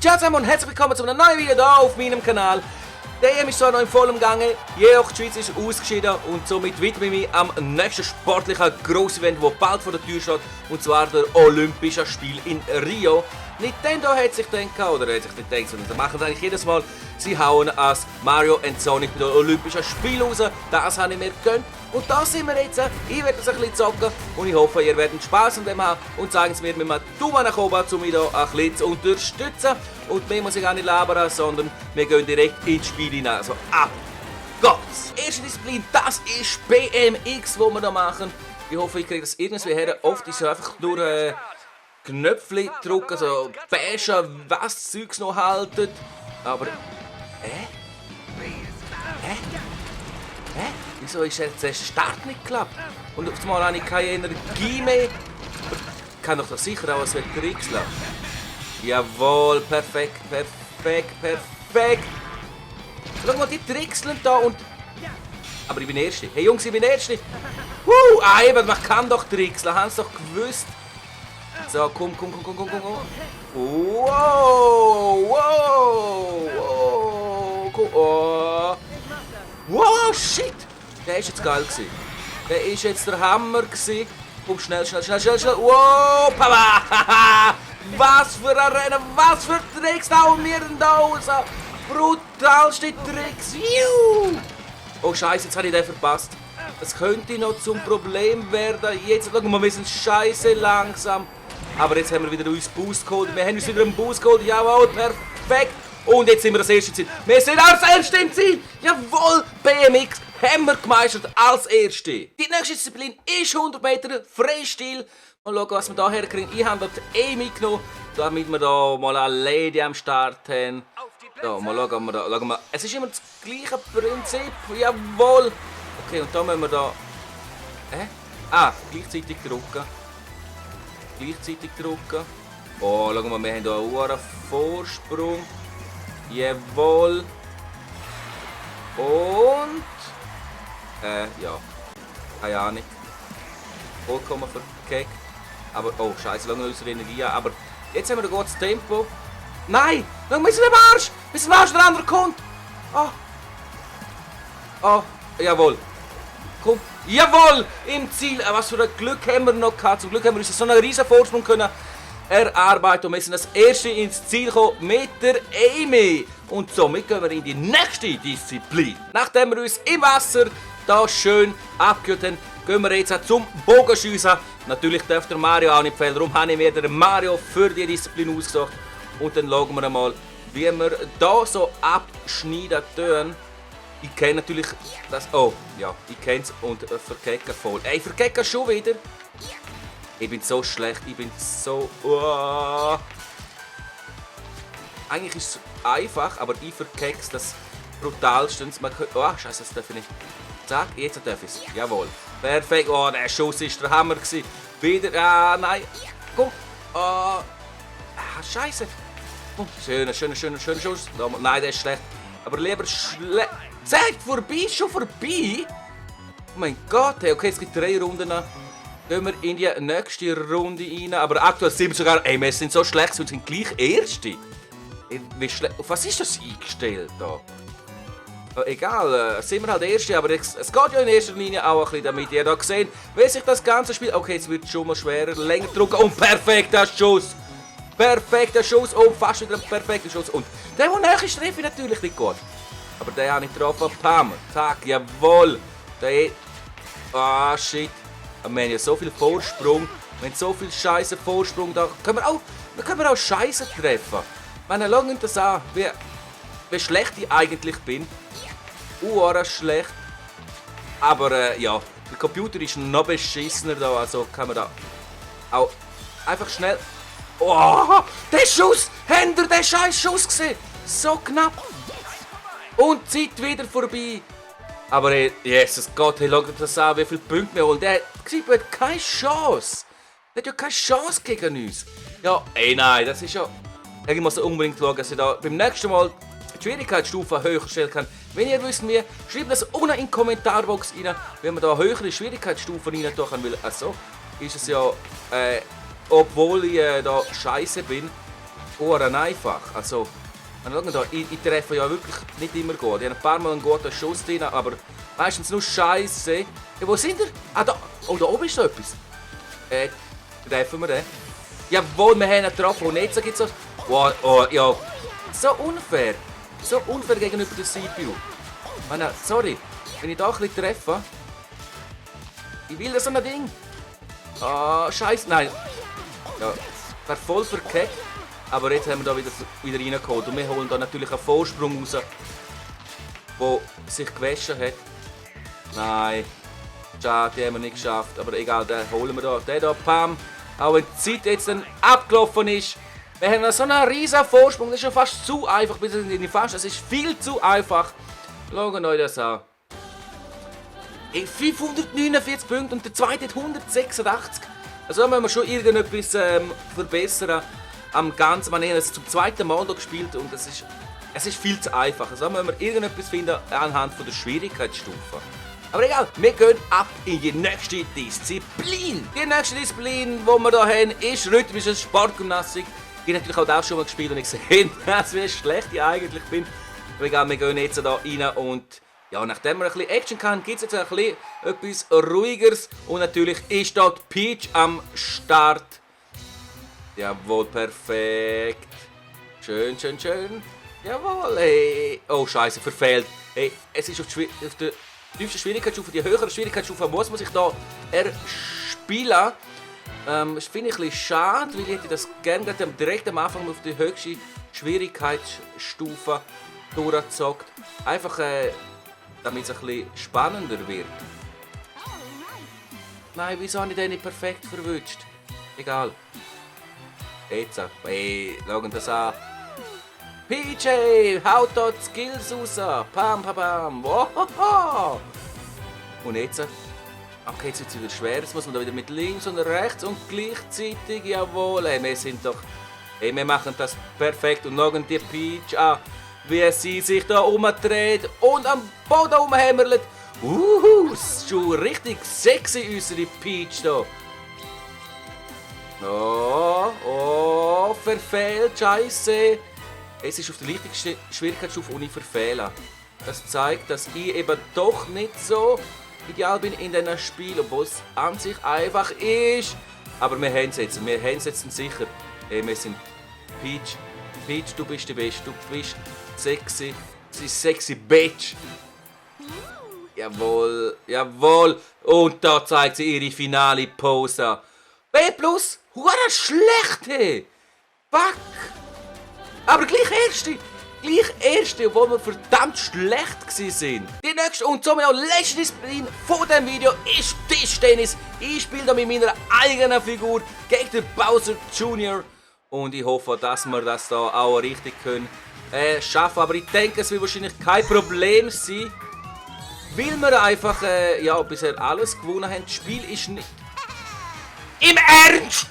Ciao zusammen und herzlich willkommen zu einem neuen Video hier auf meinem Kanal. Der EM ist zwar noch in vollem Gange, jedoch die Schweiz ist ausgeschieden und somit widme ich mich am nächsten sportlichen Grossevent, das bald vor der Tür steht, und zwar der Olympischen Spiel in Rio. Nintendo hat sich gedacht, oder hat sich nicht gedacht, sondern das machen sie eigentlich jedes Mal, sie hauen als Mario und Sonic bei den Olympischen Spielen raus. Das habe ich mir gegönnt. Und da sind wir jetzt. Ich werde das ein bisschen zocken und ich hoffe, ihr werdet Spaß an dem haben und sagen es mir mit einem Daumen nach oben, um mich hier ein bisschen zu unterstützen. Und mehr muss ich gar nicht labern, sondern wir gehen direkt ins Spiel hinein. Also ab geht's! Erste Disziplin, das ist BMX, wo wir da machen. Ich hoffe, ich kriege das irgendwie her. Oft ist es einfach nur Knöpfchen drücken, so beige, was Zeugs noch halten. Aber. Hä? Wieso ist jetzt der Start nicht geklappt? Und auf einmal habe ich keine Energie mehr. Ich kann doch sicher auch ein Trickseln. Jawohl, perfekt. Schau mal, die trickseln da und. Aber ich bin Erste. Hey Jungs, ich bin Erste. Eben, man kann doch trickseln, haben sie doch gewusst. So, komm. Wow, shit! Der ist jetzt geil gewesen. Der ist jetzt der Hammer gewesen. Komm, schnell. Wow, Papa! Was für ein Rennen, was für Tricks hauen wir denn da raus? Brutalste Tricks. Oh Scheiße, jetzt habe ich den verpasst. Das könnte noch zum Problem werden. Jetzt, schau mal, wir sind scheiße langsam. Aber jetzt haben wir wieder uns Boost geholt. Wir haben uns wieder einen Boost geholt. Jawohl, perfekt. Und jetzt sind wir das erste Ziel. Wir sind als Erste im Ziel. Jawohl, BMX haben wir gemeistert als Erste. Die nächste Disziplin ist 100 Meter Freistil. Mal schauen, was wir da herkriegen. Ich habe dort mitgenommen, damit wir da mal eine Lady am Start haben. Ja, mal schauen, Schau mal. Es ist immer das gleiche Prinzip. Jawohl. Okay, und da müssen wir da... gleichzeitig drücken. Oh, schau mal, wir haben hier einen Vorsprung. Jawohl. Und... ja. Keine Ahnung. Vollkommen verkeckt. Aber, oh, scheiße, lange unsere Energie an. Aber jetzt haben wir ein gutes Tempo. Nein! Schau, wir sind am Arsch! Wir sind am Arsch, der andere kommt! Oh, jawohl. Komm. Jawohl! Im Ziel. Was für ein Glück haben wir noch gehabt. Zum Glück haben wir uns so einen riesen Vorsprung können erarbeiten. Und wir sind das erste ins Ziel gekommen mit der Amy. Und somit gehen wir in die nächste Disziplin. Nachdem wir uns im Wasser da schön abgekühlt haben, gehen wir jetzt zum Bogenschiessen. Natürlich darf der Mario auch nicht fehlen. Darum habe ich mir den Mario für die Disziplin ausgesucht. Und dann schauen wir mal, wie wir da so abschneiden tun. Ich kenne natürlich das. Oh, ja, ich kenne es und verkecke voll. Ey, verkecke schon wieder. Ich bin so schlecht, ich bin so. Eigentlich ist es einfach, aber ich verkecke es das brutalstens. Oh, Scheiße, das darf ich nicht. Zack, jetzt darf ich es. Jawohl. Perfekt. Oh, der Schuss ist der Hammer gewesen. Wieder. Nein. Komm. Scheiße. Oh, schöner Schuss. Nein, der ist schlecht. Aber lieber schlecht. Zeigt vorbei, schon vorbei. Oh mein Gott, hey, okay, es gibt 3 Runden. Gehen wir in die nächste Runde rein. Aber aktuell sind wir sogar. Ey, wir sind so schlecht und sind gleich Erste. Auf was ist das eingestellt da? Egal, sind wir halt Erste, aber es geht ja in erster Linie auch ein bisschen damit. Ihr da gesehen, wie sich das Ganze spielt. Okay, jetzt wird es schon mal schwerer. Länger drücken und perfekter Schuss. Perfekter Schuss und fast wieder ein perfekter Schuss. Und der näher ist, treffe ich natürlich nicht gut. Aber der habe ich getroffen. Pam. Zack, jawohl. Der. Shit. Wir haben ja so viel Vorsprung. Wir haben so viel scheiße Vorsprung. Da können wir auch Scheiße treffen. Wenn ihr schaut das an, wie schlecht ich eigentlich bin. Schlecht. Aber ja, der Computer ist noch beschissener da. Also kann man da auch einfach schnell. Oh, der Schuss! Habt ihr den scheiß Schuss gesehen? So knapp. Und die Zeit wieder vorbei. Aber Jesus Gott, hey, schaut das an, wie viele Punkte wir holen. Der hat keine Chance. Der hat ja keine Chance gegen uns. Ja, nein, das ist ja... Ich muss unbedingt schauen, dass ich da beim nächsten Mal die Schwierigkeitsstufe höher stellen kann. Wenn ihr wisst, wie, schreibt das unten in die Kommentarbox rein, wenn man da höhere Schwierigkeitsstufen rein tun kann. Weil, also, ist es ja, obwohl ich da scheiße bin, Ohren einfach. Also, da, ich treffe ja wirklich nicht immer gut. Ich habe ein paar Mal einen guten Schuss drin, aber meistens nur Scheiße. Ja, wo sind wir? Ah, da. Oh, da oben ist so etwas. Treffen wir den? Jawohl, wir haben einen getroffen. Und jetzt gibt es so... Wow, oh, ja. So unfair. So unfair gegenüber der CPU. Meine, sorry, wenn ich da ein bisschen treffe... Ich will das so ein Ding. Ah, Scheiße, nein. Ja, wäre voll verkackt. Aber jetzt haben wir da wieder reingeholt. Und wir holen da natürlich einen Vorsprung raus, der sich gewaschen hat. Nein. Schade, den haben wir nicht geschafft. Aber egal, den holen wir da. Den da, pam. Auch wenn die Zeit jetzt dann abgelaufen ist. Wir haben so einen riesen Vorsprung. Das ist schon fast zu einfach. Es ist viel zu einfach. Schaut euch das an. 549 Punkte und der zweite hat 186. Also da müssen wir schon irgendetwas verbessern am Ganzen. Wir haben es zum zweiten Mal hier gespielt und es ist viel zu einfach. Also da müssen wir irgendetwas finden anhand von der Schwierigkeitsstufe. Aber egal, wir gehen ab in die nächste Disziplin. Die nächste Disziplin, die wir hier haben, ist rhythmische Sportgymnastik. Ich habe natürlich auch das schon mal gespielt und ich gesehen, wie schlecht ich eigentlich bin. Aber egal, wir gehen jetzt hier rein und ja, nachdem wir ein bisschen Action kann, gibt es jetzt ein bisschen etwas Ruhigeres. Und natürlich ist dort Peach am Start. Jawohl, perfekt. Schön, schön, schön. Jawohl, hey. Oh, Scheiße, verfehlt. Hey, es ist auf der tiefsten Schwierigkeitsstufe, die höhere Schwierigkeitsstufe muss man sich da erspielen. Das finde ich ein bisschen schade, weil ich hätte das gerne direkt am Anfang auf die höchste Schwierigkeitsstufe durchgezockt. Einfach, damit es ein bisschen spannender wird. Nein, wieso habe ich den nicht perfekt verwünscht? Egal. Jetzt, hey, schauen das an. PJ, haut dort Skills raus. Pam, pam, pam. Wohoho. Und jetzt? Okay, jetzt wird es wieder schwer. Jetzt muss man da wieder mit links und rechts und gleichzeitig. Jawohl, hey, wir sind doch... Hey, wir machen das perfekt. Und schauen die Peach an, wie sie sich da umdreht und am Boden umhämmert. Ist schon richtig sexy, unsere Peach da. Oh, verfehlt, Scheiße. Es ist auf der leichten Schwierigkeitsstufe und ich verfehle. Das zeigt, dass ich eben doch nicht so ideal bin in diesem Spiel, obwohl es an sich einfach ist. Aber wir haben es jetzt sicher. Hey, wir sind Peach. Peach, du bist die Beste, du bist sexy. Sie ist sexy Bitch. Jawohl, jawohl. Und da zeigt sie ihre finale Pose. B+, hure schlecht, hey. Fuck. Aber gleich erste, obwohl wir verdammt schlecht waren. Die nächste und somit auch letzte Disziplin von diesem Video ist Tischtennis. Ich spiele da mit meiner eigenen Figur gegen den Bowser Jr. Und ich hoffe, dass wir das da auch richtig können schaffen. Aber ich denke, es wird wahrscheinlich kein Problem sein. Weil wir einfach ja, bisher alles gewonnen haben. Das Spiel ist nicht... Im Ernst!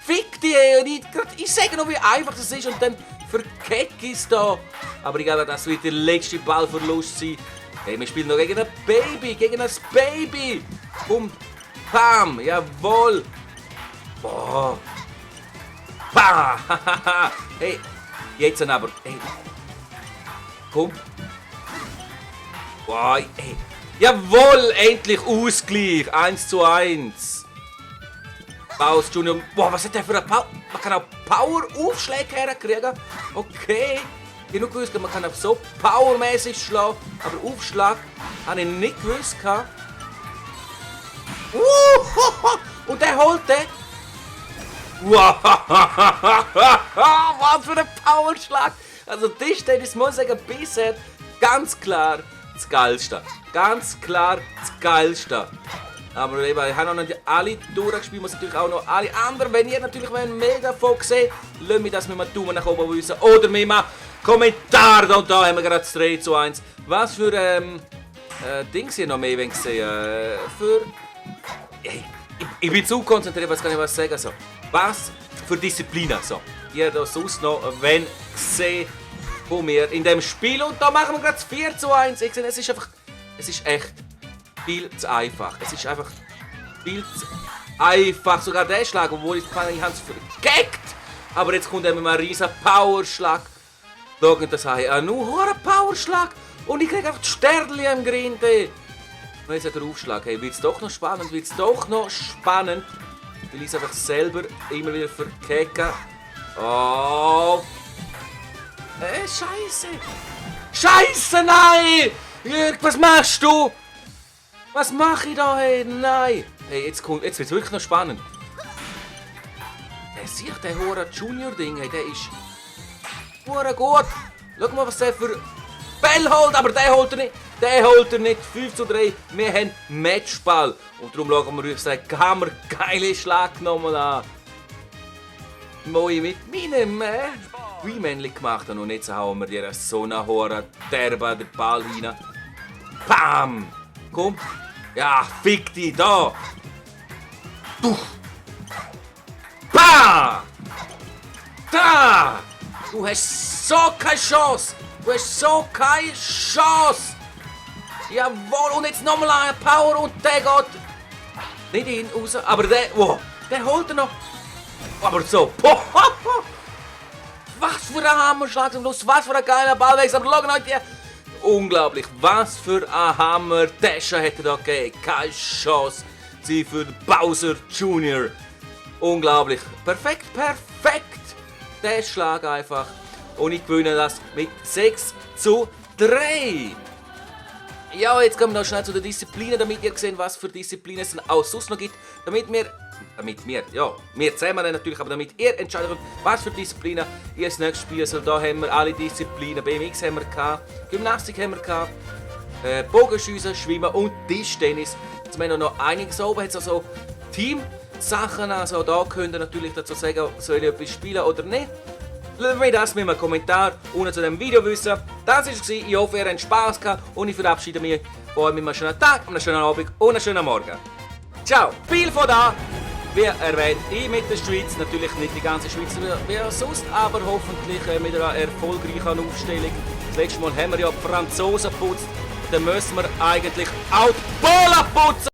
Fick die! Ich sage noch, wie einfach das ist und dann verkeck ich es da. Aber ich glaube, das wird der letzte Ballverlust sein. Hey, wir spielen noch gegen ein Baby, Und bam, jawohl. Boah. Bam. Hey, jetzt aber. Hey. Komm. Boah, hey. Jawohl, endlich Ausgleich. 1:1. Bowser Junior. Boah, was hat der für eine Power? Man kann auch Power-Aufschläge herkriegen. Okay. Ich habe nur gewusst, man kann auch so powermäßig schlagen. Aber Aufschlag habe ich nicht gewusst. Und der holt den. Wow. Was für ein Powerschlag. Also Tischtennis muss ich sagen, bisher ganz klar das Geilste. Ganz klar das Geilste. Aber eben, ich habe noch nicht alle durchgespielt, muss natürlich auch noch alle anderen. Wenn ihr natürlich mega von seht, lasst mich das mit einem Daumen nach oben wissen. Oder mit einem Kommentar. Und da haben wir gerade das 3:1. Was für Dings hier noch mehr gesehen? Für... Hey, ich bin zu konzentriert, was kann ich was sagen? So. Was für Disziplinen? So. Ihr da sonst noch, wenn gesehen von mir in dem Spiel. Und da machen wir gerade das 4:1. Ich sehe, es ist echt viel zu einfach. Es ist einfach viel zu einfach. Sogar der Schlag, obwohl ich habe es vergeckt. Aber jetzt kommt eben mal ein riesen Powerschlag. Schaut das an. Nur ein Powerschlag. Und ich kriege einfach die Sternchen im Grinde. Und jetzt hat er Aufschlag. Hey, wird's doch noch spannend? Wird's doch noch spannend? Weil ich es einfach selber immer wieder verkecke. Oh. Scheiße. Scheiße, nein! Jörg, was machst du? Was mache ich da? Hey, nein. Hey, jetzt wird es wirklich noch spannend. Sieh, der hohe Junior-Ding, hey, der ist hure gut. Schau mal, was der für Ball holt, aber der holt er nicht. Der holt er nicht. 5:3. Wir haben Matchball. Und darum schauen wir uns den hammergeilen Schlag nochmal an. Moi mit meinem Remännchen gemacht. Und jetzt hauen wir dir so einen hohen derben den Ball rein. Bam! Komm. Ja, fick dich da. Bah! Da! Du hast so keine Chance! Du hast so keine Chance! Jawohl, und jetzt nochmal ein Power und der geht nicht hin, raus, aber der holt er noch. Aber so, was für ein Hammerschlag zum Schluss, was für ein geiler Ballwechsel, aber schauen euch die, unglaublich, was für ein Hammer-Dasher hätte da gegeben, keine Chance, sie für Bowser Jr. Unglaublich. Perfekt. Der Schlag einfach. Und ich gewinne das mit 6:3. Ja, jetzt kommen wir noch schnell zu den Disziplinen, damit ihr seht, was für Disziplinen es auch sonst noch gibt. Wir zusammen natürlich, aber damit ihr entscheiden könnt, was für Disziplinen ihr das nächste Spiel soll. Da haben wir alle Disziplinen. BMX haben wir gehabt, Gymnastik haben wir gehabt, Bogenschiessen, Schwimmen und Tischtennis. Jetzt haben wir noch einiges oben. Jetzt also Team-Sachen, also da könnt ihr natürlich dazu sagen, soll ich etwas spielen oder nicht. Lasst mir das mit einem Kommentar unten zu dem Video wissen. Das war es. Ich hoffe, ihr habt Spaß gehabt und ich verabschiede mich von euch mit einem schönen Tag, einem schönen Abend und einem schönen Morgen. Ciao, viel von da. Wie erwähnt, ich mit der Schweiz, natürlich nicht die ganze Schweiz wie sonst, aber hoffentlich mit einer erfolgreichen Aufstellung. Das letzte Mal haben wir ja die Franzosen geputzt, dann müssen wir eigentlich auch die Polen putzen.